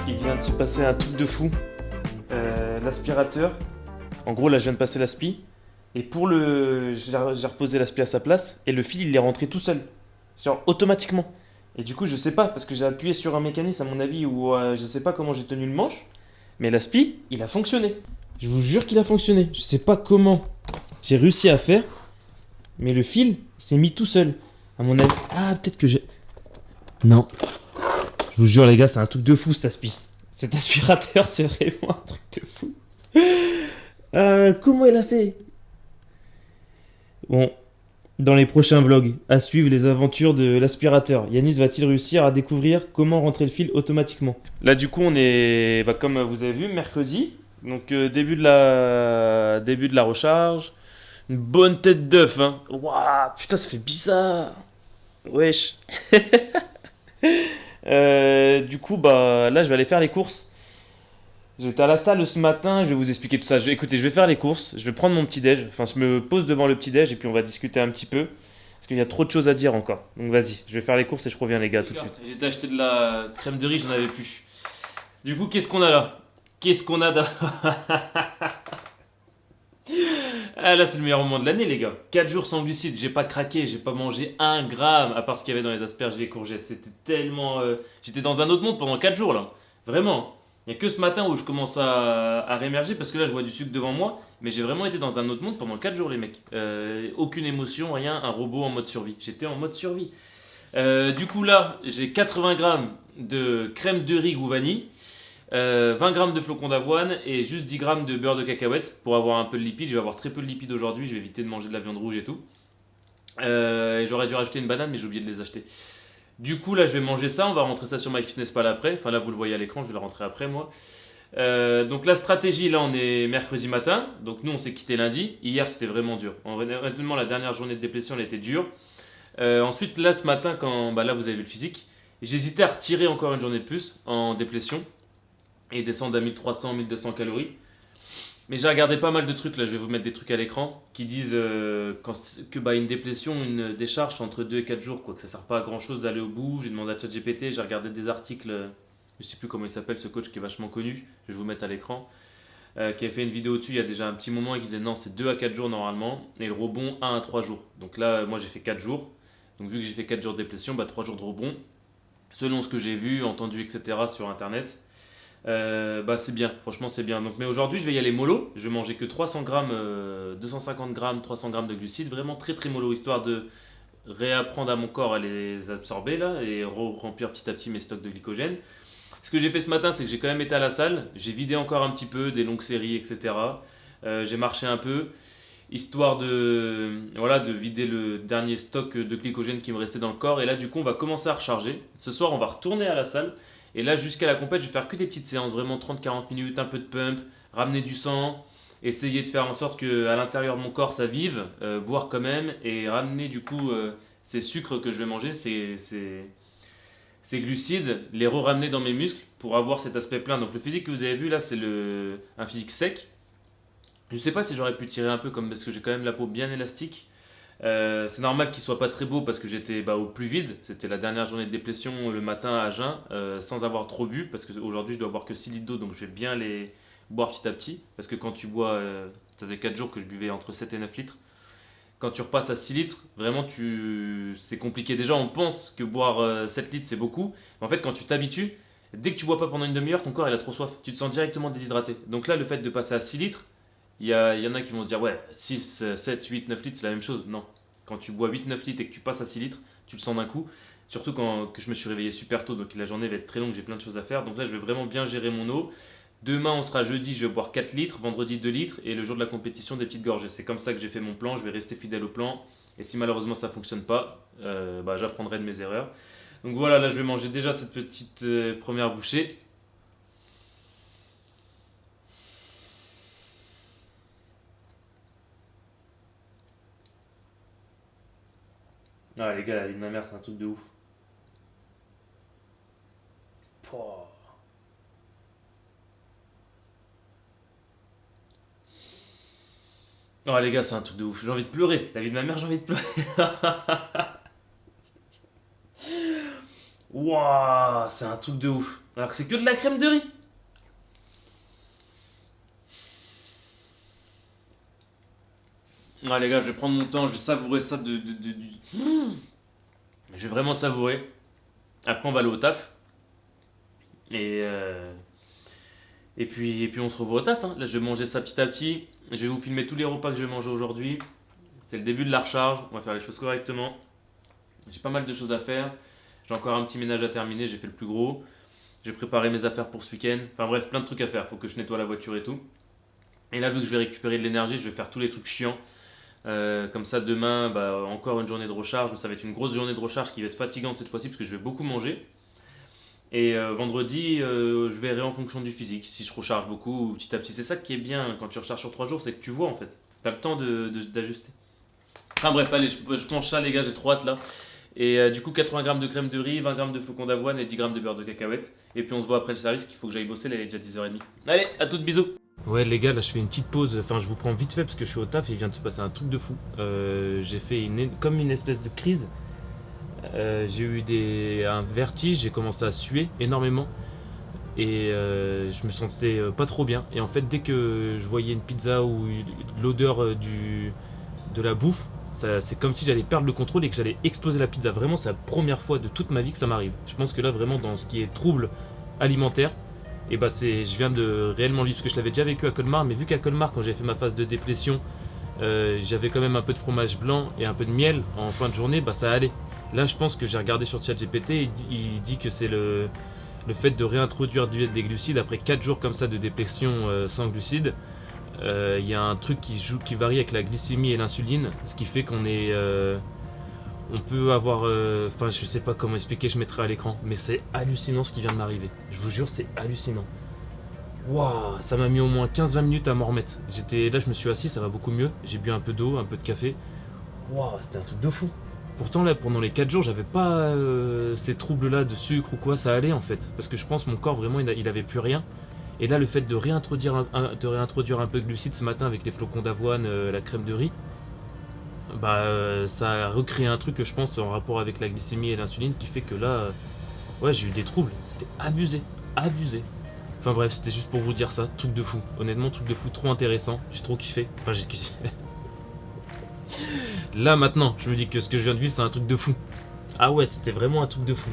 il vient de se passer un truc de fou. L'aspirateur, en gros là je viens de passer l'aspi, et j'ai reposé l'aspi à sa place, et le fil il est rentré tout seul, genre automatiquement. Et du coup je sais pas, parce que j'ai appuyé sur un mécanisme à mon avis, ou je sais pas comment j'ai tenu le manche, mais l'aspi il a fonctionné. Je vous jure qu'il a fonctionné. Je sais pas comment j'ai réussi à faire, mais le fil s'est mis tout seul. À mon avis. Ah, peut-être que j'ai. Non. Je vous jure, les gars, c'est un truc de fou cet aspi. Cet aspirateur, c'est vraiment un truc de fou. Comment il a fait? Bon, dans les prochains vlogs, à suivre les aventures de l'aspirateur. Yanis va-t-il réussir à découvrir comment rentrer le fil automatiquement? Là, du coup, on est, comme vous avez vu, mercredi. Donc, début de la recharge. Une bonne tête d'œuf, hein. Waouh, putain, ça fait bizarre. Wesh. Du coup, là, je vais aller faire les courses. J'étais à la salle ce matin, je vais vous expliquer tout ça. Écoutez, je vais faire les courses, je vais prendre mon petit déj. Enfin, je me pose devant le petit déj et puis on va discuter un petit peu. Parce qu'il y a trop de choses à dire encore. Donc vas-y, je vais faire les courses et je reviens les gars tout de suite. J'ai acheté de la crème de riz, j'en avais plus. Du coup, qu'est-ce qu'on a là? Qu'est-ce qu'on a là? Ah là, c'est le meilleur moment de l'année, les gars. 4 jours sans glucides, j'ai pas craqué, j'ai pas mangé un gramme à part ce qu'il y avait dans les asperges et les courgettes. C'était tellement. J'étais dans un autre monde pendant 4 jours là. Vraiment. Il n'y a que ce matin où je commence à réémerger parce que là je vois du sucre devant moi, mais j'ai vraiment été dans un autre monde pendant 4 jours, les mecs. Aucune émotion, rien, un robot en mode survie. J'étais en mode survie. Du coup, là, j'ai 80 grammes de crème de riz ou vanille. 20 grammes de flocons d'avoine et juste 10 grammes de beurre de cacahuète pour avoir un peu de lipides. Je vais avoir très peu de lipides aujourd'hui, je vais éviter de manger de la viande rouge et tout. Et j'aurais dû racheter une banane, mais j'ai oublié de les acheter. Du coup, là, je vais manger ça. On va rentrer ça sur MyFitnessPal après. Enfin, là, vous le voyez à l'écran, je vais le rentrer après, moi. Donc, la stratégie, là, on est mercredi matin. Donc, nous, on s'est quitté lundi. Hier, c'était vraiment dur. Honnêtement, la dernière journée de déplétion, elle était dure. Ensuite, là, ce matin, là, vous avez vu le physique. J'hésitais à retirer encore une journée de plus en déplétion et descendre à 1300, 1200 calories. Mais j'ai regardé pas mal de trucs, là je vais vous mettre des trucs à l'écran, qui disent une déplétion, une décharge c'est entre 2 et 4 jours, quoi, que ça sert pas à grand chose d'aller au bout. J'ai demandé à ChatGPT, j'ai regardé des articles, je sais plus comment il s'appelle ce coach qui est vachement connu, je vais vous mettre à l'écran, qui a fait une vidéo dessus il y a déjà un petit moment et qui disait non, c'est 2 à 4 jours normalement, et le rebond 1 à 3 jours. Donc là, moi j'ai fait 4 jours, donc vu que j'ai fait 4 jours de déplétion, 3 jours de rebond, selon ce que j'ai vu, entendu, etc. sur internet. C'est bien, franchement c'est bien. Donc, mais aujourd'hui je vais y aller mollo, je vais manger que 300 grammes, 250 grammes, 300 grammes de glucides, vraiment très très mollo, histoire de réapprendre à mon corps à les absorber là et remplir petit à petit mes stocks de glycogène. Ce que j'ai fait ce matin, c'est que j'ai quand même été à la salle, j'ai vidé encore un petit peu des longues séries, etc. J'ai marché un peu, histoire de vider le dernier stock de glycogène qui me restait dans le corps. Et là, du coup, on va commencer à recharger. Ce soir, on va retourner à la salle. Et là, jusqu'à la compète, je vais faire que des petites séances, vraiment 30-40 minutes, un peu de pump, ramener du sang, essayer de faire en sorte que à l'intérieur de mon corps ça vive, boire quand même, et ramener du coup ces sucres que je vais manger, ces glucides, les re-ramener dans mes muscles pour avoir cet aspect plein. Donc le physique que vous avez vu là, c'est un physique sec. Je sais pas si j'aurais pu tirer un peu comme parce que j'ai quand même la peau bien élastique. C'est normal qu'il soit pas très beau parce que j'étais au plus vide. C'était la dernière journée de déplétion le matin à jeun, sans avoir trop bu parce qu'aujourd'hui je dois boire que 6 litres d'eau donc je vais bien les boire petit à petit. Parce que quand tu bois, ça faisait 4 jours que je buvais entre 7 et 9 litres. Quand tu repasses à 6 litres, vraiment c'est compliqué. Déjà on pense que boire 7 litres c'est beaucoup. Mais en fait quand tu t'habitues, dès que tu bois pas pendant une demi-heure, ton corps il a trop soif. Tu te sens directement déshydraté. Donc là le fait de passer à 6 litres, il y en a qui vont se dire, ouais, 6 7 8 9 litres, c'est la même chose. Non. Quand tu bois 8 9 litres et que tu passes à 6 litres, tu le sens d'un coup. Surtout que je me suis réveillé super tôt, donc la journée va être très longue, j'ai plein de choses à faire. Donc là, je vais vraiment bien gérer mon eau. Demain, on sera jeudi, je vais boire 4 litres. Vendredi, 2 litres. Et le jour de la compétition, des petites gorgées. C'est comme ça que j'ai fait mon plan. Je vais rester fidèle au plan. Et si malheureusement ça ne fonctionne pas, j'apprendrai de mes erreurs. Donc voilà, là, je vais manger déjà cette petite première bouchée. Ah les gars, la vie de ma mère, c'est un truc de ouf. Pouah. Oh les gars, c'est un truc de ouf. J'ai envie de pleurer. La vie de ma mère, j'ai envie de pleurer. Waouh, c'est un truc de ouf. Alors que c'est que de la crème de riz. Ah les gars, je vais prendre mon temps, je vais savourer ça Je vais vraiment savourer. Après on va aller au taf. Et, euh, et puis on se revoit au taf, hein. Là je vais manger ça petit à petit. Je vais vous filmer tous les repas que je vais manger aujourd'hui. C'est le début de la recharge, on va faire les choses correctement. J'ai pas mal de choses à faire. J'ai encore un petit ménage à terminer, j'ai fait le plus gros. J'ai préparé mes affaires pour ce week-end. Enfin bref, plein de trucs à faire. Faut que je nettoie la voiture et tout. Et là, vu que je vais récupérer de l'énergie, je vais faire tous les trucs chiants. Comme ça, demain, bah, encore une journée de recharge. Mais ça va être une grosse journée de recharge qui va être fatigante cette fois-ci parce que je vais beaucoup manger. Et vendredi, je verrai en fonction du physique. Si je recharge beaucoup ou petit à petit. C'est ça qui est bien quand tu recharges sur 3 jours, c'est que tu vois en fait. T'as le temps d'ajuster. Enfin bref, allez, je mange ça les gars, j'ai trop hâte là. Et du coup, 80 grammes de crème de riz, 20 grammes de flocons d'avoine et 10 grammes de beurre de cacahuète. Et puis on se voit après le service qu'il faut que j'aille bosser, là il est déjà 10h30. Allez, à toutes, bisous. Ouais les gars, là je fais une petite pause, enfin je vous prends vite fait parce que je suis au taf et il vient de se passer un truc de fou. J'ai fait comme une espèce de crise. J'ai eu un vertige, j'ai commencé à suer énormément et je me sentais pas trop bien. Et en fait dès que je voyais une pizza ou l'odeur de la bouffe, c'est comme si j'allais perdre le contrôle et que j'allais exploser la pizza. Vraiment, c'est la première fois de toute ma vie que ça m'arrive. Je pense que là, vraiment, dans ce qui est trouble alimentaire, et bah je viens de réellement vivre parce que je l'avais déjà vécu à Colmar, mais vu qu'à Colmar, quand j'avais fait ma phase de déplétion, j'avais quand même un peu de fromage blanc et un peu de miel en fin de journée, bah ça allait. Là, je pense que j'ai regardé sur ChatGPT, il dit que c'est le fait de réintroduire des glucides après 4 jours comme ça de déplétion sans glucides. Il y a un truc qui varie avec la glycémie et l'insuline, ce qui fait on peut avoir, enfin je sais pas comment expliquer, je mettrai à l'écran, mais c'est hallucinant ce qui vient de m'arriver. Je vous jure, c'est hallucinant. Waouh, ça m'a mis au moins 15-20 minutes à m'en remettre. Là, je me suis assis, ça va beaucoup mieux. J'ai bu un peu d'eau, un peu de café. Waouh, c'était un truc de fou. Pourtant là, pendant les 4 jours, j'avais pas ces troubles-là de sucre ou quoi, ça allait en fait, parce que je pense mon corps vraiment, il avait plus rien. Et là, le fait de réintroduire un peu de glucides ce matin avec les flocons d'avoine, la crème de riz, bah ça a recréé un truc que je pense en rapport avec la glycémie et l'insuline qui fait que là, ouais, j'ai eu des troubles. C'était abusé, abusé. Enfin bref, c'était juste pour vous dire ça, truc de fou. Honnêtement, truc de fou, trop intéressant. J'ai trop kiffé. Enfin, j'ai kiffé. Là maintenant, je me dis que ce que je viens de vivre, c'est un truc de fou. Ah ouais, c'était vraiment un truc de fou.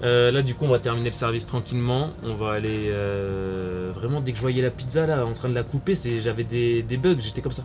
Là du coup on va terminer le service tranquillement. On va aller vraiment dès que je voyais la pizza là en train de la couper, j'avais des bugs, j'étais comme ça.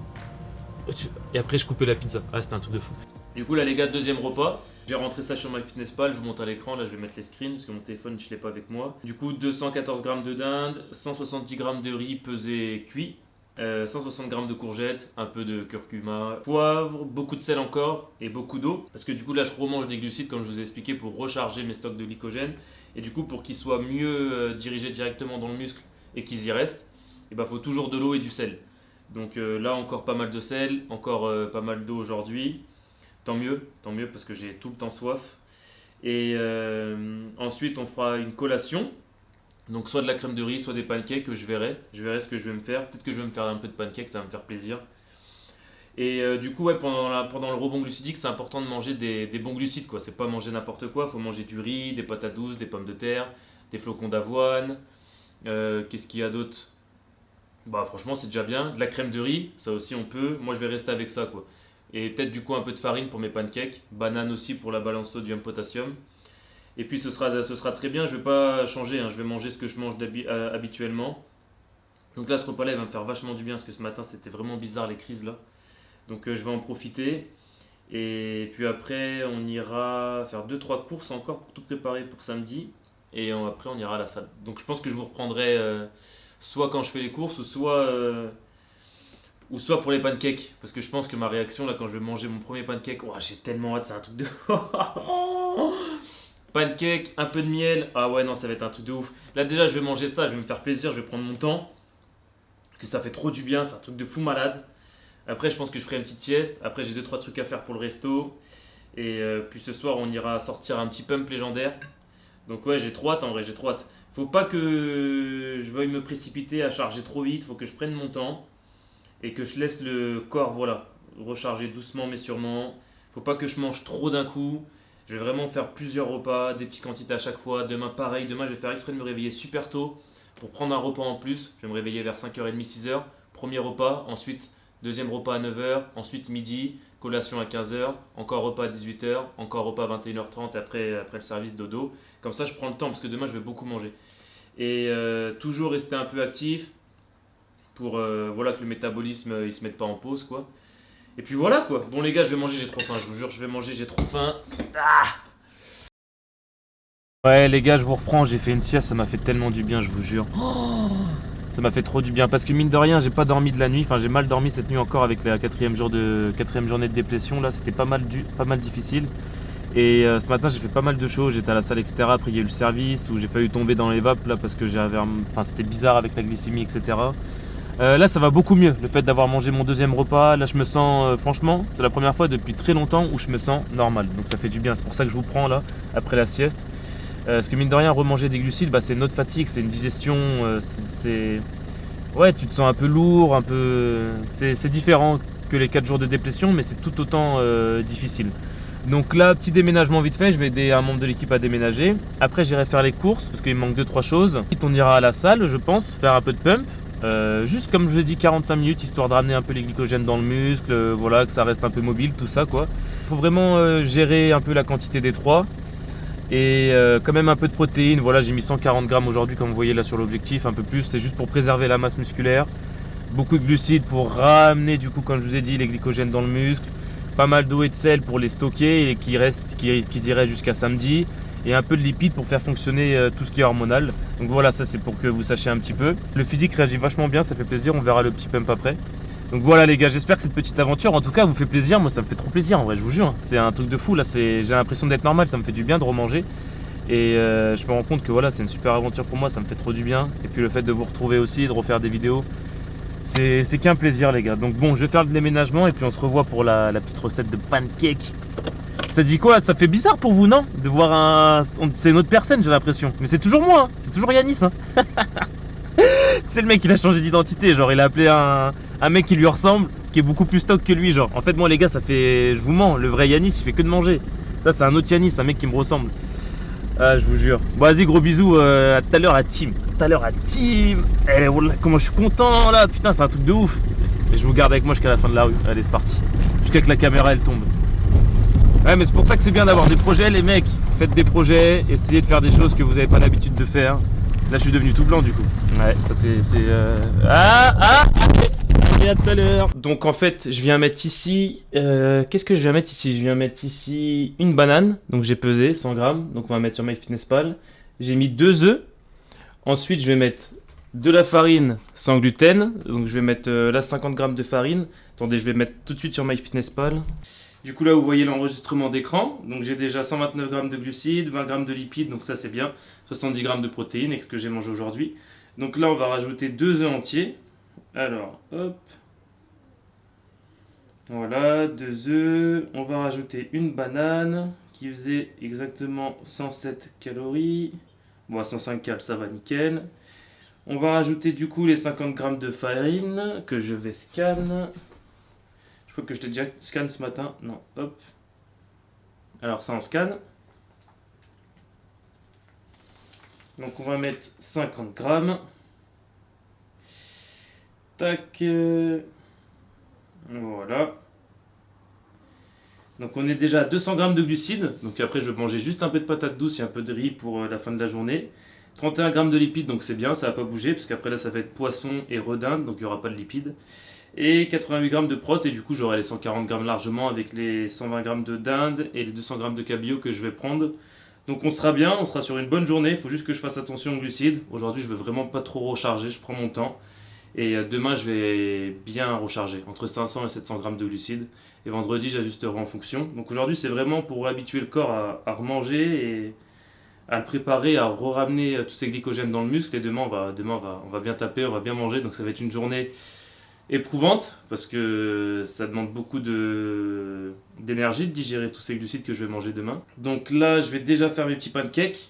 Et après je coupais la pizza. Ah c'était un truc de fou. Du coup là les gars, deuxième repas. J'ai rentré ça sur MyFitnessPal, je vous montre à l'écran, là je vais mettre les screens parce que mon téléphone je l'ai pas avec moi. Du coup 214 grammes de dinde, 170 grammes de riz pesé cuit, 160 grammes de courgettes, un peu de curcuma, poivre, beaucoup de sel encore et beaucoup d'eau. Parce que du coup là je remange des glucides comme je vous ai expliqué pour recharger mes stocks de glycogène. Et du coup pour qu'ils soient mieux dirigés directement dans le muscle et qu'ils y restent, il faut toujours de l'eau et du sel. Donc là encore pas mal de sel, encore pas mal d'eau aujourd'hui. Tant mieux parce que j'ai tout le temps soif. Et ensuite on fera une collation. Donc soit de la crème de riz, soit des pancakes, je verrai ce que je vais me faire. Peut-être que je vais me faire un peu de pancakes, ça va me faire plaisir. Et du coup, ouais, pendant le rebond glucidique, c'est important de manger des bons glucides, quoi. C'est pas manger n'importe quoi, faut manger du riz, des patates douces, des pommes de terre, des flocons d'avoine. Qu'est-ce qu'il y a d'autre? Bah franchement c'est déjà bien. De la crème de riz, ça aussi on peut. Moi je vais rester avec ça, quoi. Et peut-être du coup un peu de farine pour mes pancakes. Banane aussi pour la balance sodium-potassium. Et puis ce sera très bien, je vais pas changer, hein. Je vais manger ce que je mange habituellement. Donc là ce repas-là il va me faire vachement du bien parce que ce matin c'était vraiment bizarre les crises là. Donc je vais en profiter. Et puis après on ira faire deux trois courses encore pour tout préparer pour samedi. Et après on ira à la salle. Donc je pense que je vous reprendrai soit quand je fais les courses ou soit pour les pancakes. Parce que je pense que ma réaction là quand je vais manger mon premier pancake, ouah, j'ai tellement hâte, c'est un truc de... Pancake, un peu de miel. Ah ouais, non, ça va être un truc de ouf. Là, déjà, je vais manger ça, je vais me faire plaisir, je vais prendre mon temps. Que ça fait trop du bien, c'est un truc de fou malade. Après, je pense que je ferai une petite sieste. Après, j'ai deux trois trucs à faire pour le resto. Et puis ce soir, on ira sortir un petit pump légendaire. Donc, ouais, j'ai trop hâte en vrai, j'ai trop hâte. Faut pas que je veuille me précipiter à charger trop vite. Faut que je prenne mon temps et que je laisse le corps, voilà, recharger doucement mais sûrement. Faut pas que je mange trop d'un coup. Je vais vraiment faire plusieurs repas, des petites quantités à chaque fois. Demain, pareil. Demain, je vais faire exprès de me réveiller super tôt pour prendre un repas en plus. Je vais me réveiller vers 5h30, 6h. Premier repas, ensuite deuxième repas à 9h, ensuite midi, collation à 15h, encore repas à 18h, encore repas à 21h30 après le service dodo. Comme ça, je prends le temps parce que demain, je vais beaucoup manger. Et toujours rester un peu actif pour voilà, que le métabolisme il se mette pas en pause, quoi. Et puis voilà, quoi. Bon les gars, je vais manger, j'ai trop faim, je vous jure, je vais manger, j'ai trop faim. Ouais les gars, je vous reprends, j'ai fait une sieste, ça m'a fait tellement du bien, je vous jure. Ça m'a fait trop du bien parce que mine de rien, j'ai pas dormi de la nuit, enfin j'ai mal dormi cette nuit encore avec la quatrième journée de déplétion, là c'était pas mal difficile. Et ce matin j'ai fait pas mal de choses, j'étais à la salle etc. Après il y a eu le service où j'ai failli tomber dans les vapes là parce que enfin c'était bizarre avec la glycémie etc. Là ça va beaucoup mieux, le fait d'avoir mangé mon deuxième repas, là je me sens franchement, c'est la première fois depuis très longtemps où je me sens normal, donc ça fait du bien, c'est pour ça que je vous prends là après la sieste. Parce que mine de rien, remanger des glucides, bah, c'est une autre fatigue, c'est une digestion, ouais, tu te sens un peu lourd, un peu... C'est différent que les 4 jours de déplétion, mais c'est tout autant difficile. Donc là, petit déménagement vite fait, je vais aider un membre de l'équipe à déménager. Après, j'irai faire les courses, parce qu'il me manque 2-3 choses. Ensuite, on ira à la salle, je pense, faire un peu de pump. Juste comme je vous ai dit, 45 minutes, histoire de ramener un peu les glycogènes dans le muscle, voilà, que ça reste un peu mobile, tout ça, quoi. Il faut vraiment gérer un peu la quantité des trois. Et quand même un peu de protéines, voilà j'ai mis 140 grammes aujourd'hui comme vous voyez là sur l'objectif, un peu plus, c'est juste pour préserver la masse musculaire. Beaucoup de glucides pour ramener du coup comme je vous ai dit les glycogènes dans le muscle. Pas mal d'eau et de sel pour les stocker et qu'ils iraient jusqu'à samedi. Et un peu de lipides pour faire fonctionner tout ce qui est hormonal. Donc voilà, ça c'est pour que vous sachiez un petit peu. Le physique réagit vachement bien, ça fait plaisir, on verra le petit pump après. Donc voilà les gars, j'espère que cette petite aventure en tout cas vous fait plaisir, moi ça me fait trop plaisir en vrai, je vous jure, c'est un truc de fou là, j'ai l'impression d'être normal, ça me fait du bien de remanger et je me rends compte que voilà c'est une super aventure pour moi, ça me fait trop du bien et puis le fait de vous retrouver aussi, de refaire des vidéos, c'est qu'un plaisir les gars. Donc bon, je vais faire le déménagement et puis on se revoit pour la petite recette de pancake. Ça dit quoi? Ça fait bizarre pour vous non? De voir c'est une autre personne j'ai l'impression, mais c'est toujours moi, hein. C'est toujours Yanis hein. C'est le mec il a changé d'identité, genre il a appelé un mec qui lui ressemble, qui est beaucoup plus stock que lui genre. En fait moi les gars ça fait, je vous mens, le vrai Yanis il fait que de manger. Ça c'est un autre Yanis, un mec qui me ressemble. Ah je vous jure. Bon vas-y gros bisous, à tout à l'heure à Team. Tout à l'heure à Team. Eh voilà comment je suis content là, putain c'est un truc de ouf. Et je vous garde avec moi jusqu'à la fin de la rue. Allez c'est parti. Jusqu'à que la caméra elle tombe. Ouais mais c'est pour ça que c'est bien d'avoir des projets les mecs. Faites des projets, essayez de faire des choses que vous n'avez pas l'habitude de faire. Là je suis devenu tout blanc du coup. Ouais ça c'est... Allez à tout à l'heure. Donc en fait je viens mettre ici... qu'est-ce que je viens mettre ici? Je viens mettre ici une banane. Donc j'ai pesé 100 grammes. Donc on va mettre sur MyFitnessPal. J'ai mis 2 œufs. Ensuite je vais mettre de la farine sans gluten. Donc je vais mettre là 50 grammes de farine. Attendez je vais mettre tout de suite sur MyFitnessPal. Du coup là vous voyez l'enregistrement d'écran, donc j'ai déjà 129 grammes de glucides, 20 grammes de lipides, donc ça c'est bien, 70 grammes de protéines avec ce que j'ai mangé aujourd'hui. Donc là on va rajouter 2 œufs entiers, alors hop, voilà 2 œufs, on va rajouter une banane qui faisait exactement 107 calories, bon 105 cal ça va nickel. On va rajouter du coup les 50 grammes de farine que je vais scanner. Je crois que je t'ai déjà scanné ce matin. Non, hop. Alors ça on scanne. Donc on va mettre 50 grammes. Tac. Voilà. Donc on est déjà à 200 grammes de glucides. Donc après je vais manger juste un peu de patates douces et un peu de riz pour la fin de la journée. 31 grammes de lipides, donc c'est bien, ça va pas bouger. Parce qu'après là ça va être poisson et redinde, donc il n'y aura pas de lipides. Et 88 grammes de prot, et du coup j'aurai les 140 grammes largement avec les 120 grammes de dinde et les 200 grammes de cabillaud que je vais prendre. Donc on sera bien, on sera sur une bonne journée, il faut juste que je fasse attention aux glucides. Aujourd'hui je veux vraiment pas trop recharger, je prends mon temps. Et demain je vais bien recharger, entre 500 et 700 grammes de glucides. Et vendredi j'ajusterai en fonction. Donc aujourd'hui c'est vraiment pour habituer le corps à remanger et à le préparer, à ramener tous ces glycogènes dans le muscle. Et demain on va bien taper, on va bien manger, donc ça va être une journée éprouvante parce que ça demande beaucoup d'énergie de digérer tous ces glucides que je vais manger demain. Donc là je vais déjà faire mes petits pancakes.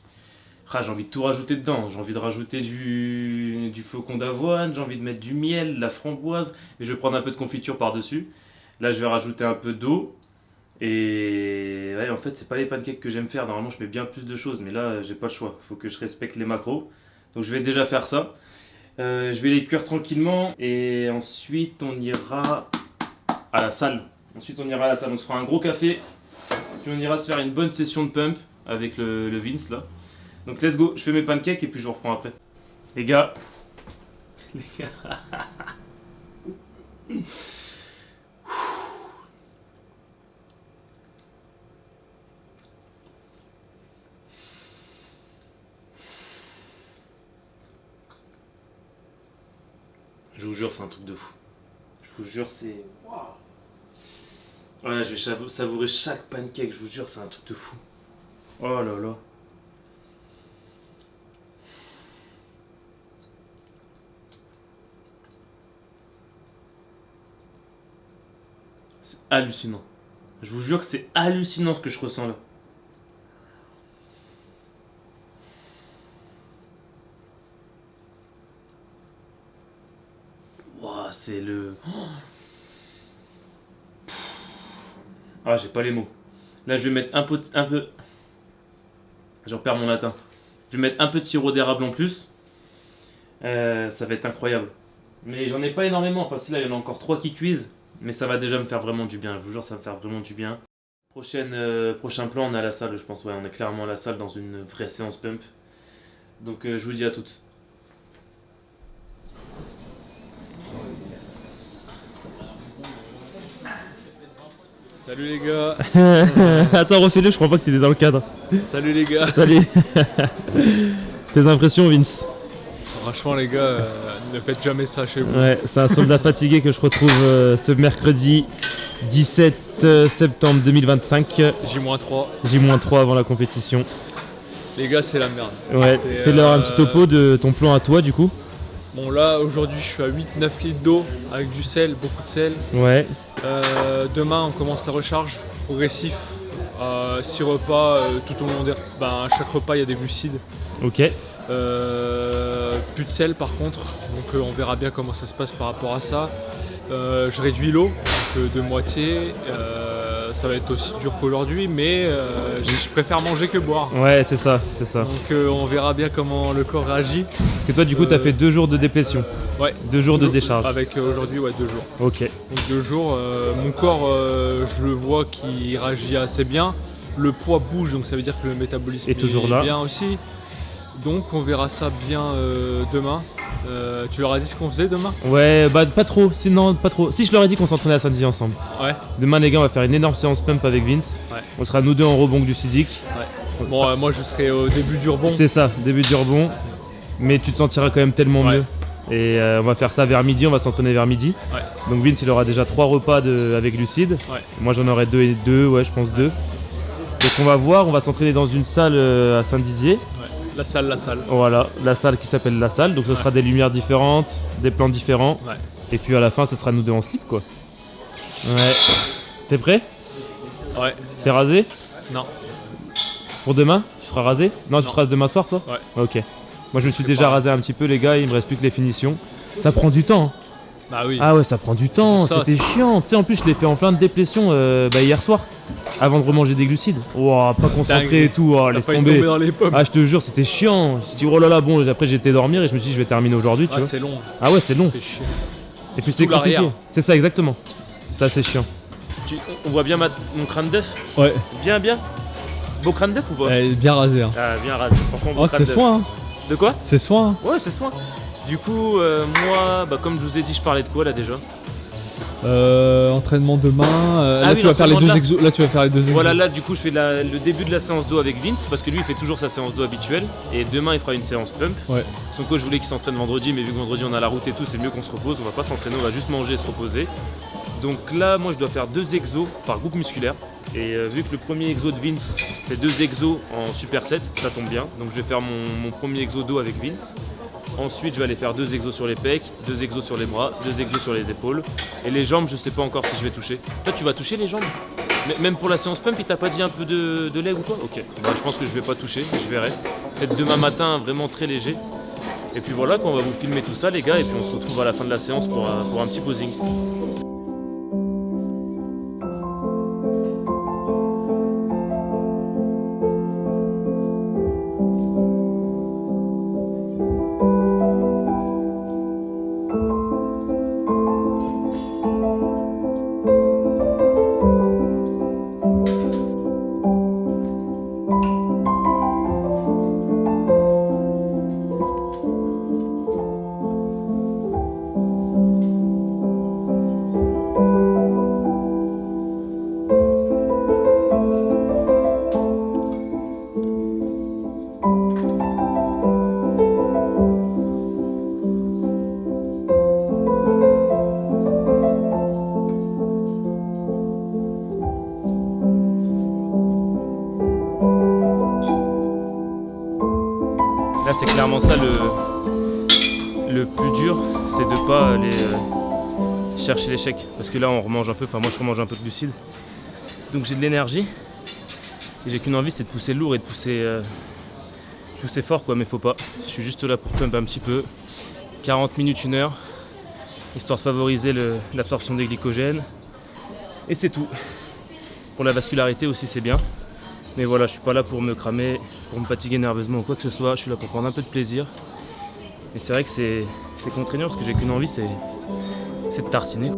Ah, j'ai envie de tout rajouter dedans, j'ai envie de rajouter du flocon d'avoine, j'ai envie de mettre du miel, de la framboise, et je vais prendre un peu de confiture par dessus. Là je vais rajouter un peu d'eau Et ouais, en fait, c'est pas les pancakes que j'aime faire. Normalement, je mets bien plus de choses, mais là, j'ai pas le choix. Faut que je respecte les macros. Donc, je vais déjà faire ça. Je vais les cuire tranquillement et ensuite on ira à la salle. On se fera un gros café, puis on ira se faire une bonne session de pump avec le Vince là. Donc let's go, je fais mes pancakes et puis je vous reprends après. Les gars, je vous jure, c'est un truc de fou. Je vous jure, c'est... Waouh. Voilà, je vais savourer chaque pancake, je vous jure, c'est un truc de fou. Oh là là. C'est hallucinant. Je vous jure que c'est hallucinant ce que je ressens là. Waouh, c'est le... Ah, j'ai pas les mots. Là, je vais mettre un peu... J'en perds mon latin. Je vais mettre un peu de sirop d'érable en plus. Ça va être incroyable. Mais j'en ai pas énormément. Enfin, si là, il y en a encore 3 qui cuisent. Mais ça va déjà me faire vraiment du bien. Je vous jure, ça va me faire vraiment du bien. Prochain plan, on est à la salle, je pense. Ouais, on est clairement à la salle dans une vraie séance pump. Donc, je vous dis à toutes. Salut les gars. Attends, refais-le, je crois pas que t'étais dans le cadre. Salut les gars. Salut. Tes impressions, Vince? Franchement les gars, ne faites jamais ça chez vous. Ouais, c'est un soldat fatigué que je retrouve ce mercredi 17 septembre 2025. J-3. J-3 avant la compétition. Les gars, c'est la merde. Ouais, fais-leur un petit topo de ton plan à toi du coup. Bon là, aujourd'hui je suis à 8-9 litres d'eau avec du sel, beaucoup de sel. Ouais. Demain on commence la recharge progressif. 6 repas tout au long des repas. Ben, à chaque repas il y a des glucides. Ok. Plus de sel par contre, donc on verra bien comment ça se passe par rapport à ça. Je réduis l'eau de moitié, ça va être aussi dur qu'aujourd'hui, mais je préfère manger que boire. Ouais, c'est ça, c'est ça. Donc on verra bien comment le corps réagit. Parce que toi du coup t'as fait 2 jours de déplétion. Ouais. 2 jours de décharge. Avec aujourd'hui, ouais, 2 jours. Ok. Donc 2 jours, mon corps, je le vois qui réagit assez bien. Le poids bouge, donc ça veut dire que le métabolisme est toujours là. Bien aussi. Donc on verra ça bien demain. Tu leur as dit ce qu'on faisait demain? Ouais, bah pas trop, sinon pas trop. Si, je leur ai dit qu'on s'entraînait à samedi ensemble. Ouais. Demain les gars, on va faire une énorme séance pump avec Vince. Ouais. On sera nous deux en rebond glucidique. Ouais. Bon, moi je serai au début du rebond. C'est ça, début du rebond. Mais tu te sentiras quand même tellement mieux. Et on va faire ça vers midi, on va s'entraîner vers midi. Ouais. Donc Vince il aura déjà 3 repas avec glucides. Ouais. Moi j'en aurai 2 et 2, ouais je pense 2. Donc on va voir, on va s'entraîner dans une salle à Saint-Dizier. Ouais. La salle. Voilà, la salle qui s'appelle la salle. Donc ce sera des lumières différentes, des plans différents. Ouais. Et puis à la fin ce sera nous deux en slip quoi. Ouais. T'es prêt? Ouais. T'es rasé? Non. Pour demain? Tu seras rasé? Non, tu te rases demain soir toi? Ouais. Ok. Moi je me suis déjà rasé un petit peu les gars, il me reste plus que les finitions. Ça prend du temps. Bah oui. Ah ouais, ça prend du temps, c'était chiant. Tu sais, en plus je l'ai fait en plein de déplétion hier soir, avant de remanger des glucides. Ouah, pas concentré et tout, laisse tomber. Dans les pommes. Ah, je te jure, c'était chiant. Je me suis dit, oh là là, bon, après j'ai été dormir et je me suis dit, je vais terminer aujourd'hui, tu vois. C'est long. Ah ouais, c'est long. C'est chiant. Et puis c'est compliqué. C'est ça, exactement. Ça, c'est chiant. On voit bien mon crâne d'œuf? Ouais. Bien. Beau crâne d'œuf ou pas? Elle est bien rasée. Hein. Ah, bien rasé. Franchement, beau crâne c'est d'œuf. soin. Hein. De quoi? C'est soin. Hein. Ouais, c'est soin. Du coup, moi, comme je vous ai dit, je parlais de quoi là déjà? Entraînement demain. Là, oui, tu vas faire les 2 exos. Là, tu vas faire les 2 exos. Voilà, là, du coup, je fais le début de la séance d'eau avec Vince parce que lui, il fait toujours sa séance d'eau habituelle. Et demain, il fera une séance pump. Ouais. Son coach voulait qu'il s'entraîne vendredi, mais vu que vendredi, on a la route et tout, c'est mieux qu'on se repose. On va pas s'entraîner, on va juste manger et se reposer. Donc là, moi, je dois faire 2 exos par groupe musculaire. Et vu que le premier exo de Vince, c'est 2 exos en superset, ça tombe bien. Donc je vais faire mon premier exo d'eau avec Vince. Ensuite, je vais aller faire 2 exos sur les pecs, 2 exos sur les bras, 2 exos sur les épaules. Et les jambes, je sais pas encore si je vais toucher. Toi, tu vas toucher les jambes? Même pour la séance pump, il t'a pas dit un peu de leg ou quoi? Ok, bah, je pense que je vais pas toucher, je verrai. Peut-être demain matin, vraiment très léger. Et puis voilà, on va vous filmer tout ça, les gars, et puis on se retrouve à la fin de la séance pour un petit posing. c'est clairement ça le plus dur, c'est de pas aller chercher l'échec. Parce que là on remange un peu, enfin moi je remange un peu de glucides. Donc j'ai de l'énergie. Et j'ai qu'une envie, c'est de pousser lourd et de pousser fort quoi, mais faut pas. Je suis juste là pour pump un petit peu. 40 minutes, 1 heure, histoire de favoriser l'absorption des glycogènes. Et c'est tout. Pour la vascularité aussi c'est bien. Mais voilà, je suis pas là pour me cramer, pour me fatiguer nerveusement ou quoi que ce soit. Je suis là pour prendre un peu de plaisir. Et c'est vrai que c'est contraignant parce que j'ai qu'une envie, c'est de tartiner.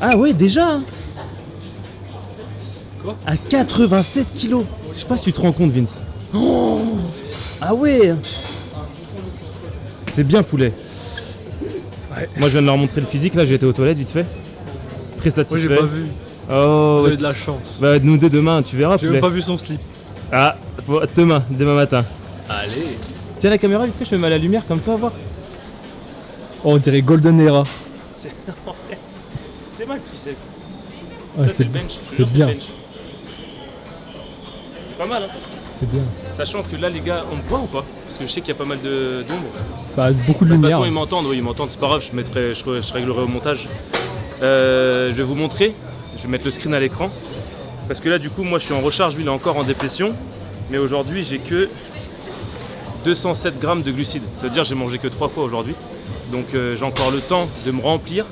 Ah ouais, déjà hein. Quoi? À 87 kilos. Je sais pas si tu te rends compte, Vince. Oh ah ouais. C'est bien, poulet. Ouais. Moi, je viens de leur montrer le physique. Là, j'ai été aux toilettes vite fait. Très satisfait. Moi j'ai pas vu. Oh, Vous ouais. avez de la chance. Bah, nous deux demain, tu verras, J'ai poulet. même pas vu son slip. Ah, demain matin. Allez. Tiens la caméra, vite fait, je mets mal la lumière comme toi, voir. Oh, on dirait Golden Era. C'est mal le triceps. Ah, Ça c'est le bench, je te c'est jure c'est bien. le bench. C'est pas mal hein. C'est bien. Sachant que là les gars, on me voit ou pas? Parce que je sais qu'il y a pas mal d'ombre. Bah, beaucoup de De toute lumière. façon ils m'entendent, oui ils m'entendent, c'est pas grave, je réglerai au montage. Je vais vous montrer, je vais mettre le screen à l'écran. Parce que là du coup moi je suis en recharge, lui il est encore en déplétion. Mais aujourd'hui j'ai que 207 grammes de glucides. Ça veut dire que j'ai mangé que 3 fois aujourd'hui. Donc j'ai encore le temps de me remplir.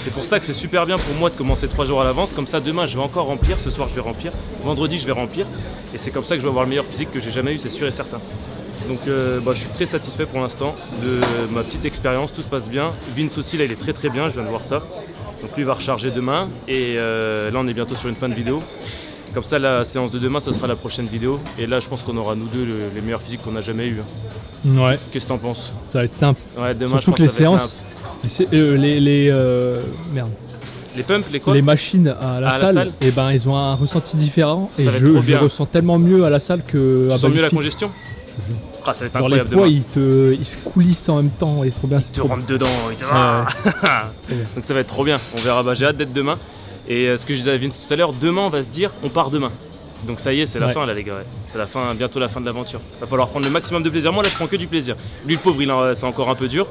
C'est pour ça que c'est super bien pour moi de commencer 3 jours à l'avance. Comme ça demain je vais encore remplir, ce soir je vais remplir, vendredi je vais remplir. Et c'est comme ça que je vais avoir le meilleur physique que j'ai jamais eu, c'est sûr et certain. Donc je suis très satisfait pour l'instant de ma petite expérience, tout se passe bien. Vince aussi là il est très très bien, je viens de voir ça. Donc lui il va recharger demain et là on est bientôt sur une fin de vidéo. Comme ça la séance de demain ce sera la prochaine vidéo. Et là je pense qu'on aura nous deux les meilleurs physiques qu'on a jamais eu. Ouais, Qu'est-ce que t'en penses? ça va être simple. Ouais demain Surtout je que pense les que ça va être séances, merde. les pumps, les quoi? Les machines à la salle, et ben ils ont un ressenti différent. Ça Et va être trop je bien. ressens tellement mieux à la salle que Tu à sens mieux la Body Fit. congestion? Ah ça va être Genre les incroyable poids demain. ils se coulissent en même temps et c'est trop bien. Tu rentres dedans, il te... Donc ça va être trop bien, on verra, bah, j'ai hâte d'être demain. Et ce que je disais à Vince tout à l'heure, demain on va se dire on part demain. Donc ça y est, c'est la Ouais. fin là les gars, ouais. C'est la fin, bientôt la fin de l'aventure. Va falloir prendre le maximum de plaisir. Moi là je prends que du plaisir. Lui le pauvre c'est encore un peu dur.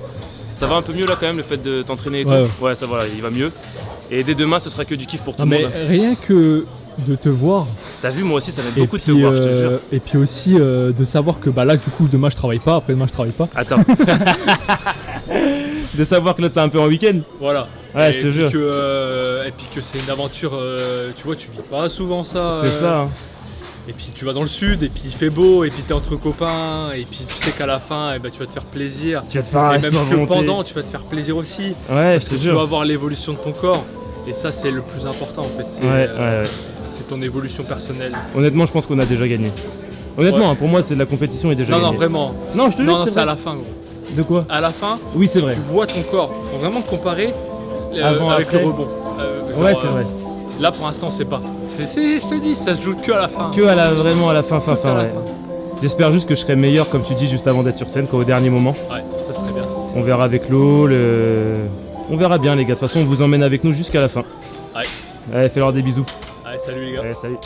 Ça va un peu mieux là quand même le fait de t'entraîner et tout. Ouais. Ouais ça va, il va mieux. Et dès demain ce sera que du kiff pour tout Non le mais monde. rien que de te voir T'as vu moi aussi ça m'aide et beaucoup de te puis, voir, je te jure. et puis aussi de savoir que bah là du coup demain je travaille pas, après demain je travaille pas. Attends, De savoir que là t'es un peu en week-end. Voilà. Ouais, et je te puis jure. et puis que c'est une aventure, tu vois, tu vis pas souvent ça. C'est ça. Hein. Et puis tu vas dans le sud, et puis il fait beau, et puis t'es entre copains, et puis tu sais qu'à la fin, eh ben, tu vas te faire plaisir. Tu vas te faire un Et même resto à que volonté. pendant, tu vas te faire plaisir aussi. Ouais, Parce je que te tu vas jure. voir l'évolution de ton corps. Et ça, c'est le plus important en fait. C'est Ouais. c'est ton évolution personnelle. Honnêtement, je pense qu'on a déjà gagné. Honnêtement, Ouais. hein, pour moi, c'est la compétition est déjà Non, gagnée. non, vraiment. Non, je te jure. Non, non, c'est c'est à vrai. la fin, gros. De quoi? À la fin, Oui, c'est vrai. tu vois ton corps. Il faut vraiment te comparer Avant, avec après. le rebond. Ouais, Genre, c'est vrai. Là pour l'instant c'est pas. Je te dis, ça se joue que à la fin. Que vraiment à la fin, Tout à la ouais. fin. J'espère juste que je serai meilleur, comme tu dis, juste avant d'être sur scène, quoi, au dernier moment. Ouais, ça serait bien. On verra avec l'eau, on verra bien les gars, de toute façon on vous emmène avec nous jusqu'à la fin. Ouais. Allez, fais-leur des bisous. Allez, salut les gars. Ouais, salut.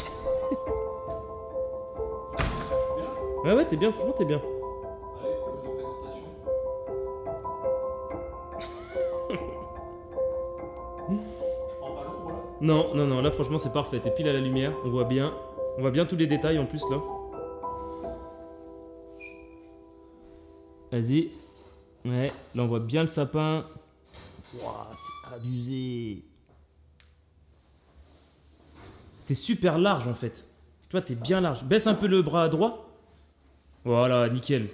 Ouais, t'es bien, franchement t'es bien. Non, là franchement c'est parfait, t'es pile à la lumière, on voit bien tous les détails en plus là. Vas-y. Ouais, là on voit bien le sapin. Wouah, c'est abusé. T'es super large en fait. Toi t'es bien large. Baisse un peu le bras droit. Voilà, nickel.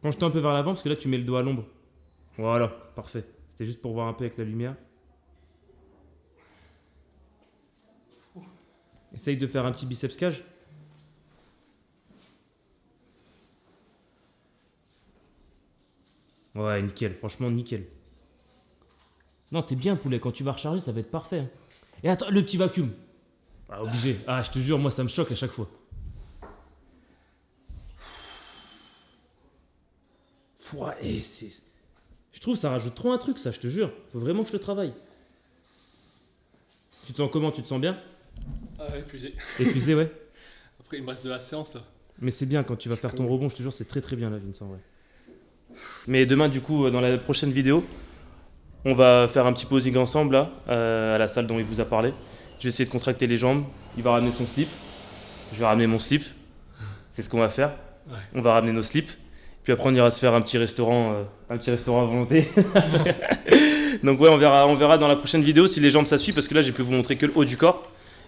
Penche-toi un peu vers l'avant parce que là tu mets le dos à l'ombre. Voilà, parfait. C'était juste pour voir un peu avec la lumière. Essaye de faire un petit biceps cage. Ouais, nickel, franchement nickel. Non, t'es bien poulet, quand tu vas recharger ça va être parfait. Hein. Et attends, le petit vacuum. Ah, obligé. Ah, je te jure, moi ça me choque à chaque fois. Ouais, et c'est... Je trouve que ça rajoute trop un truc ça, je te jure. Faut vraiment que je le travaille. Tu te sens comment? Tu te sens bien? Ah, épuisé. Épuisé, ouais. Après il me reste de la séance là. Mais c'est bien quand tu vas faire ton rebond, je te jure, c'est très très bien là, Vincent, ouais. Mais demain, du coup, dans la prochaine vidéo, on va faire un petit posing ensemble là, à la salle dont il vous a parlé. Je vais essayer de contracter les jambes. Il va ramener son slip. Je vais ramener mon slip. C'est ce qu'on va faire. Ouais. On va ramener nos slips. Puis après, on ira se faire un petit restaurant à volonté. Donc ouais, on verra dans la prochaine vidéo si les jambes ça suit, parce que là, j'ai pu vous montrer que le haut du corps.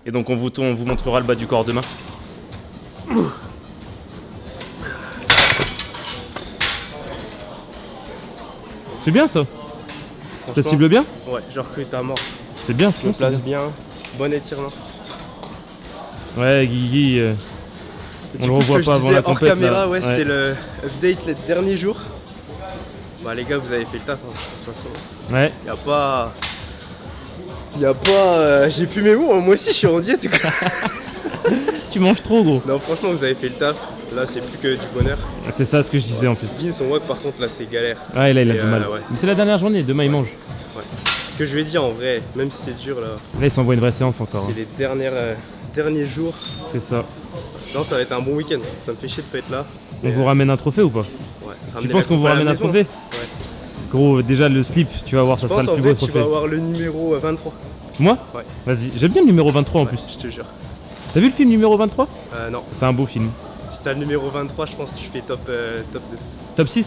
Et donc on vous montrera le bas du corps demain. C'est bien ça. Ça cible bien? Ouais, je recrute à mort. C'est bien, Je me place bien. Bon étirement. Ouais, Guigui, on le revoit pas avant la compète. Hors caméra, là. ouais, c'était le update les derniers jours. Bah les gars, vous avez fait le taf, hein, de toute façon. Ouais. Y a pas... j'ai plus mes mots, hein. Moi aussi je suis en diète. Tu manges trop, gros. Non, franchement, vous avez fait le taf. Là, c'est plus que du bonheur. C'est ça ce que je disais en plus. Vince, on voit que par contre, là, c'est galère. Ouais, là, il a Et, du mal. ouais. Mais c'est la dernière journée, demain il mange. Ouais. Ce que je vais dire en vrai, même si c'est dur là, Là, il s'envoie une vraie séance encore. c'est les derniers jours. C'est ça. Non, ça va être un bon week-end. Ça me fait chier de pas être là. On vous ramène un trophée ou pas? Ouais. Tu penses qu'on vous ramène un trophée? Ouais. Gros, déjà le slip, tu vas voir, ça Je sera pense le en plus vrai, beau tu trophée. vas avoir le numéro 23. Moi? Ouais. Vas-y, j'aime bien le numéro 23 en Ouais, plus. je te jure. T'as vu le film numéro 23? Non. C'est un beau film. Si t'as le numéro 23, je pense que tu fais top 2. Top 6?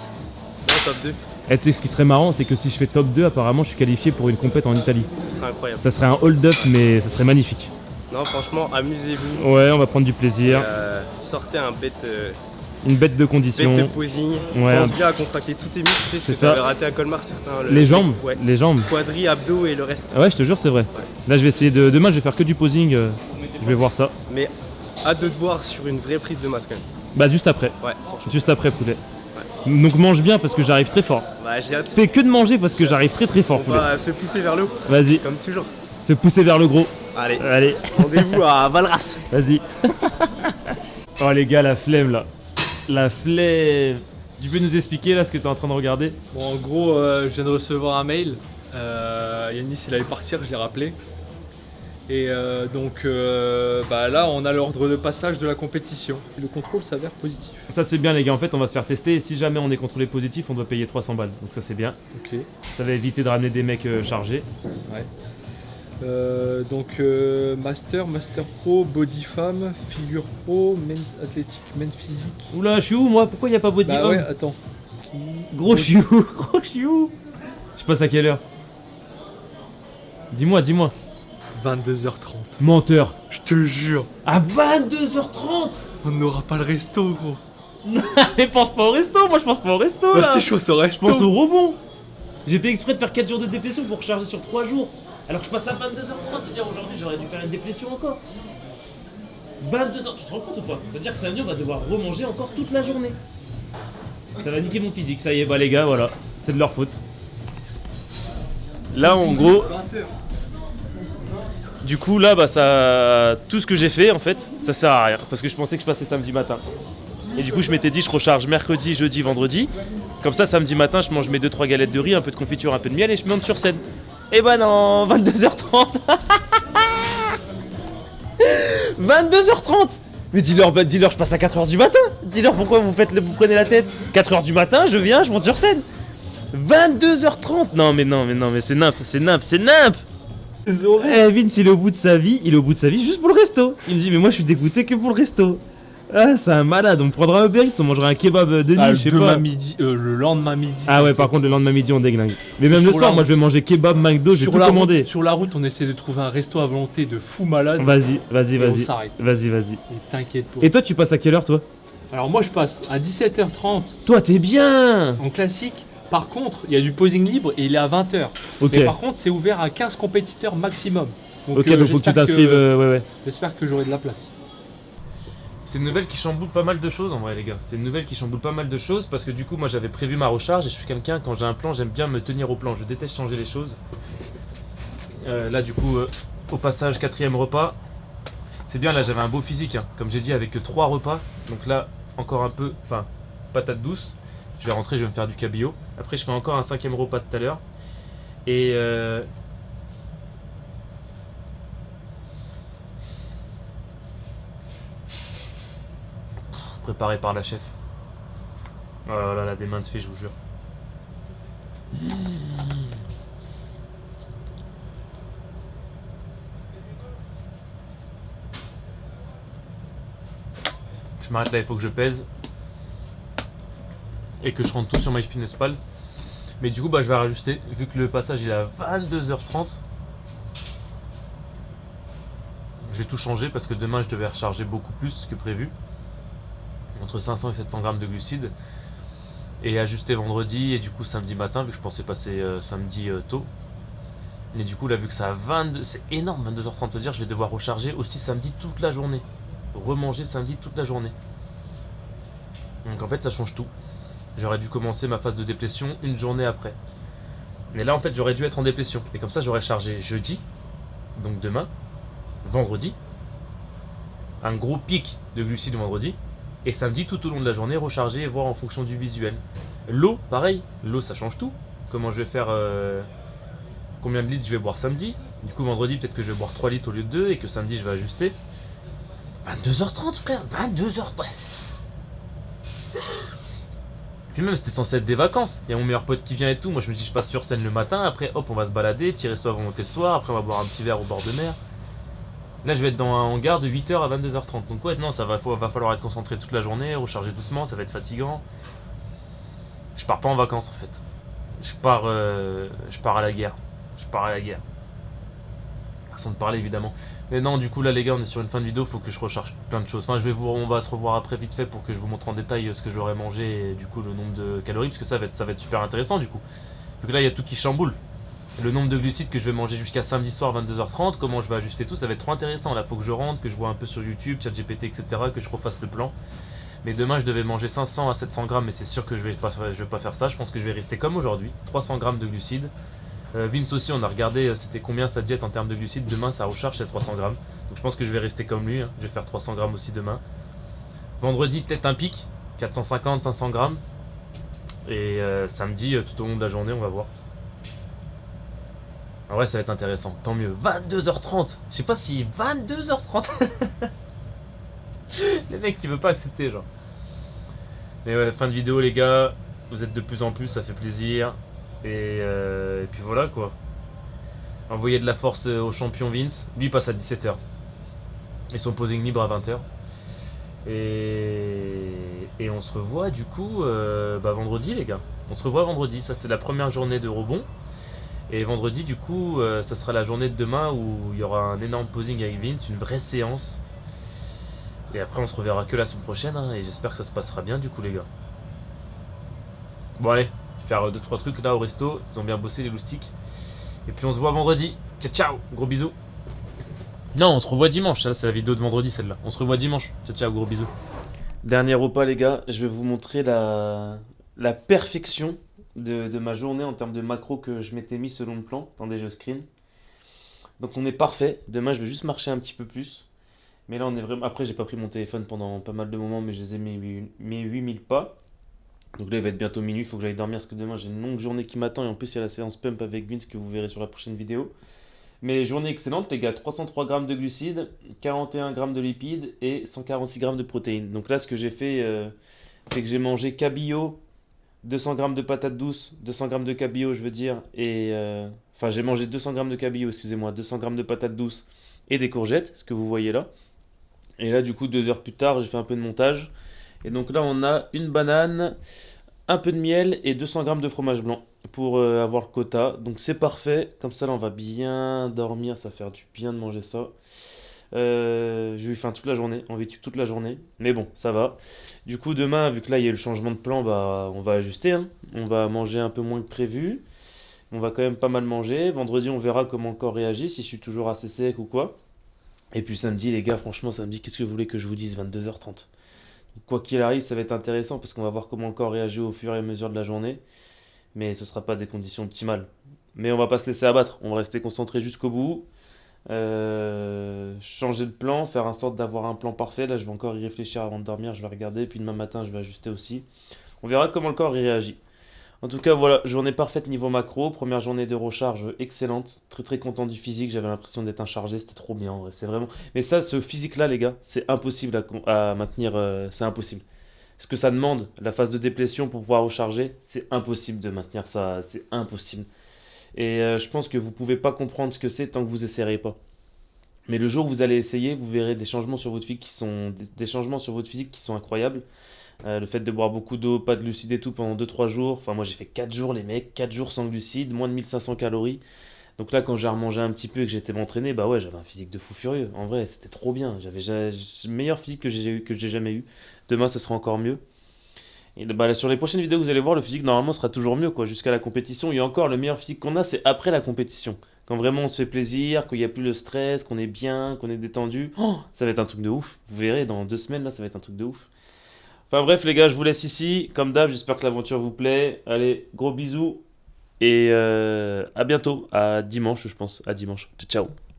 Non, top 2. Et tu sais, ce qui serait marrant, c'est que si je fais top 2, apparemment, je suis qualifié pour une compète en Italie. Ce serait incroyable. Ça serait un hold-up, mais ça serait magnifique. Non, franchement, amusez-vous. Ouais, on va prendre du plaisir. Sortez un bête Une bête de condition. de posing. Ouais, Pense bien à contracter tous tes muscles. Tu sais ce c'est que ça. t'avais raté à Colmar, certains. Les jambes. Ouais. Les jambes. Quadri, abdos et le reste. Ah ouais, je te jure, c'est vrai. Là, je vais essayer de. Demain, je vais faire que du posing. Je vais voir ça. Mais hâte de te voir sur une vraie prise de masse quand même. Bah, juste après. Ouais, franchement. Juste après, poulet. Donc, mange bien parce que j'arrive très fort. Bah, j'ai hâte. Fais que de manger parce que j'arrive très très fort, On poulet. va se pousser vers le haut, Vas-y, comme toujours. se pousser vers le gros. Allez, Allez, rendez-vous à Valras. vas-y. Oh, les gars, la flemme là. La flemme. Tu peux nous expliquer là ce que tu es en train de regarder? Bon, en gros, je viens de recevoir un mail. Yanis, il allait partir, je l'ai rappelé. Et donc bah là, on a l'ordre de passage de la compétition. Le contrôle s'avère positif. Ça, c'est bien, les gars. En fait, on va se faire tester. Et si jamais on est contrôlé positif, on doit payer 300 balles. Donc, ça, c'est bien. Ok. Ça va éviter de ramener des mecs chargés. Ouais. Donc Master Pro, Body Femme, Figure Pro, Men Athlétique, Men Physique. Oula, je suis où moi? Pourquoi il n'y a pas body Bah homme? ouais, attends. Gros, je suis où? Gros, je suis où? Je passe à quelle heure? Dis-moi, dis-moi. 22h30. Menteur. Je te jure, À 22h30? on n'aura pas le resto, gros. Mais pense pas au resto, moi je pense pas au resto Bah là. c'est chaud ce Je resto. pense au rebond. J'ai fait exprès de faire 4 jours de déplétion pour recharger sur 3 jours. Alors que je passe à 22h30, c'est-à-dire aujourd'hui j'aurais dû faire une déplétion encore. 22h, tu te rends compte ou pas? C'est-à-dire que samedi, on va devoir remanger encore toute la journée. Ça va niquer mon physique, ça y est, bah les gars, voilà, c'est de leur faute. Là, en gros, du coup, là, bah ça, tout ce que j'ai fait, en fait, ça sert à rien, parce que je pensais que je passais samedi matin. Et du coup, je m'étais dit, je recharge mercredi, jeudi, vendredi. Comme ça, samedi matin, je mange mes 2-3 galettes de riz, un peu de confiture, un peu de miel et je monte sur scène. Et bah non, 22h30. 22h30. Mais dis-leur, je passe à 4h du matin. Dis-leur pourquoi vous prenez la tête. 4h du matin, je viens, je monte sur scène. 22h30. Non, mais c'est nimp. Eh, Vince, il est au bout de sa vie juste pour le resto. Il me dit, mais moi je suis dégoûté que pour le resto. Ah, c'est un malade, on prendra un Uber Eats, on mangera un kebab de nuit, je sais pas. Midi, le lendemain midi. Ah ouais, par contre, le lendemain midi, on déglingue. Mais même le soir, moi je vais manger kebab, McDo, je vais tout commander. Sur la route, on essaie de trouver un resto à volonté de fou malade. Vas-y. On s'arrête. Vas-y. Et t'inquiète pas. Et toi, tu passes à quelle heure, toi? Alors moi, je passe à 17h30 Toi, t'es bien. en classique. Par contre, il y a du posing libre et il est à 20h. Ok. Mais par contre, c'est ouvert à 15 compétiteurs maximum. Donc, Ok, donc faut que tu t'inscrives, ouais. J'espère que j'aurai de la place. C'est une nouvelle qui chamboule pas mal de choses en vrai les gars. C'est une nouvelle qui chamboule pas mal de choses parce que du coup moi j'avais prévu ma recharge et je suis quelqu'un quand j'ai un plan j'aime bien me tenir au plan. Je déteste changer les choses. Là du coup au passage 4ème repas. C'est bien là j'avais un beau physique hein. Comme j'ai dit avec que 3 repas. Donc là encore un peu, enfin patate douce. Je vais rentrer, je vais me faire du cabillaud. Après je fais encore un 5ème repas tout à l'heure. Et préparé par la chef. Oh là là, des mains de fée, je vous jure. Je m'arrête là, il faut que je pèse. Et que je rentre tout sur MyFitnessPal. Mais du coup, bah, je vais rajuster. Vu que le passage il est à 22h30. J'ai tout changé parce que demain je devais recharger beaucoup plus que prévu. Entre 500 et 700 grammes de glucides et ajusté vendredi et du coup samedi matin vu que je pensais passer samedi tôt et du coup là vu que ça a 22, c'est énorme 22h30, c'est-à-dire je vais devoir recharger aussi samedi toute la journée, remanger samedi toute la journée, donc en fait ça change tout. J'aurais dû commencer ma phase de déplétion une journée après, mais là en fait j'aurais dû être en déplétion et comme ça j'aurais chargé jeudi, donc demain, vendredi, un gros pic de glucides vendredi. Et samedi, tout au long de la journée, recharger et voir en fonction du visuel. L'eau, pareil. L'eau, ça change tout. Comment je vais faire... combien de litres je vais boire samedi. Du coup, vendredi, peut-être que je vais boire 3 litres au lieu de 2 et que samedi, je vais ajuster. 22h30, frère. 22h30. Puis même, c'était censé être des vacances. Il y a mon meilleur pote qui vient et tout. Moi, je me dis, je passe sur scène le matin. Après, hop, on va se balader. Petit resto à volonté le soir. Après, on va boire un petit verre au bord de mer. Là, je vais être dans un hangar de 8h à 22h30. Donc, ouais, non, va falloir être concentré toute la journée, recharger doucement, ça va être fatigant. Je pars pas en vacances en fait. Je pars à la guerre. Façon de parler évidemment. Mais non, du coup, là, les gars, on est sur une fin de vidéo. Faut que je recharge plein de choses. Enfin, on va se revoir après vite fait pour que je vous montre en détail ce que j'aurais mangé et du coup, le nombre de calories. Parce que ça va être super intéressant du coup. Vu que là, il y a tout qui chamboule. Le nombre de glucides que je vais manger jusqu'à samedi soir 22h30, comment je vais ajuster tout, ça va être trop intéressant. Là, faut que je rentre, que je vois un peu sur YouTube, ChatGPT, etc., que je refasse le plan. Mais demain, je devais manger 500 à 700 grammes, mais c'est sûr que je vais pas faire ça. Je pense que je vais rester comme aujourd'hui, 300 grammes de glucides. Vince aussi, on a regardé c'était combien sa diète en termes de glucides. Demain, sa recharge, c'est 300 grammes. Donc je pense que je vais rester comme lui, hein. Je vais faire 300 grammes aussi demain. Vendredi, peut-être un pic, 450, 500 grammes. Et samedi, tout au long de la journée, on va voir. En vrai ça va être intéressant, tant mieux. 22h30. Je sais pas si 22h30. Les mecs qui veulent pas accepter genre. Mais ouais, fin de vidéo les gars. Vous êtes de plus en plus, ça fait plaisir. Et puis voilà quoi. Envoyez de la force au champion Vince. Lui il passe à 17h. Et son posing libre à 20h. Et on se revoit du coup vendredi les gars. On se revoit vendredi. Ça c'était la première journée de rebond. Et vendredi, du coup, ça sera la journée de demain où il y aura un énorme posing avec Vince, une vraie séance. Et après, on se reverra que la semaine prochaine, hein, et j'espère que ça se passera bien, du coup, les gars. Bon, allez, je vais faire 2-3 trucs là au resto. Ils ont bien bossé, les loustiques. Et puis, on se voit vendredi. Ciao, ciao, gros bisous. Non, on se revoit dimanche. Là, c'est la vidéo de vendredi, celle-là. On se revoit dimanche. Ciao, ciao, gros bisous. Dernier repas, les gars, je vais vous montrer la perfection de ma journée en termes de macro que je m'étais mis selon le plan. Attendez, je screen. Donc on est parfait. Demain, je vais juste marcher un petit peu plus. Mais là, on est vraiment. Après, j'ai pas pris mon téléphone pendant pas mal de moments, mais je les ai mis 8000 pas. Donc là, il va être bientôt minuit. Il faut que j'aille dormir parce que demain, j'ai une longue journée qui m'attend. Et en plus, il y a la séance pump avec Vince que vous verrez sur la prochaine vidéo. Mais journée excellente, les gars. 303 grammes de glucides, 41 grammes de lipides et 146 grammes de protéines. Donc là, ce que j'ai fait, c'est que j'ai mangé cabillaud, 200 grammes de patates douces, 200 grammes de cabillaud, je veux dire, et enfin j'ai mangé 200 grammes de cabillaud, excusez-moi, 200 grammes de patates douces et des courgettes, ce que vous voyez là. Et là, du coup, 2 heures plus tard, j'ai fait un peu de montage. Et donc là, on a une banane, un peu de miel et 200 grammes de fromage blanc pour avoir le quota. Donc c'est parfait. Comme ça, là, on va bien dormir. Ça va faire du bien de manger ça. J'ai eu faim toute la journée, envie de toute la journée. Mais bon, ça va. Du coup, demain, vu que là, il y a eu le changement de plan, bah, on va ajuster, hein. On va manger un peu moins que prévu. On va quand même pas mal manger. Vendredi, on verra comment le corps réagit, si je suis toujours assez sec ou quoi. Et puis samedi, les gars, franchement, samedi, qu'est-ce que vous voulez que je vous dise? 22h30. Quoi qu'il arrive, ça va être intéressant parce qu'on va voir comment le corps réagit au fur et à mesure de la journée. Mais ce ne sera pas des conditions optimales. Mais on va pas se laisser abattre. On va rester concentré jusqu'au bout. Changer de plan, faire en sorte d'avoir un plan parfait. Là, je vais encore y réfléchir avant de dormir. Je vais regarder. Puis demain matin, je vais ajuster aussi. On verra comment le corps y réagit. En tout cas, voilà, journée parfaite niveau macro. Première journée de recharge excellente. Très très content du physique. J'avais l'impression d'être inchargé. C'était trop bien en vrai. C'est vraiment. Mais ça, ce physique-là, les gars, c'est impossible à maintenir. C'est impossible. Ce que ça demande, la phase de déplétion pour pouvoir recharger, c'est impossible de maintenir ça. C'est impossible. Et je pense que vous pouvez pas comprendre ce que c'est tant que vous essayerez pas. Mais le jour où vous allez essayer, vous verrez des changements sur votre physique qui sont, des changements sur votre physique qui sont incroyables. Le fait de boire beaucoup d'eau, pas de glucides et tout pendant 2 3 jours. Enfin, moi j'ai fait 4 jours, les mecs, 4 jours sans glucides, moins de 1500 calories. Donc là, quand j'ai remangé un petit peu et que j'étais m'entraîner, bah ouais, j'avais un physique de fou furieux. En vrai, c'était trop bien. J'avais le meilleur physique que j'ai jamais eu. Demain, ça sera encore mieux. Et bah, là, sur les prochaines vidéos, vous allez voir, le physique normalement sera toujours mieux quoi, jusqu'à la compétition. Et encore, le meilleur physique qu'on a, c'est après la compétition. Quand vraiment on se fait plaisir, qu'il n'y a plus le stress, qu'on est bien, qu'on est détendu. Oh, ça va être un truc de ouf. Vous verrez, dans 2 semaines, là, ça va être un truc de ouf. Enfin bref, les gars, je vous laisse ici. Comme d'hab, j'espère que l'aventure vous plaît. Allez, gros bisous. Et à bientôt. À dimanche, je pense. À dimanche. Ciao, ciao.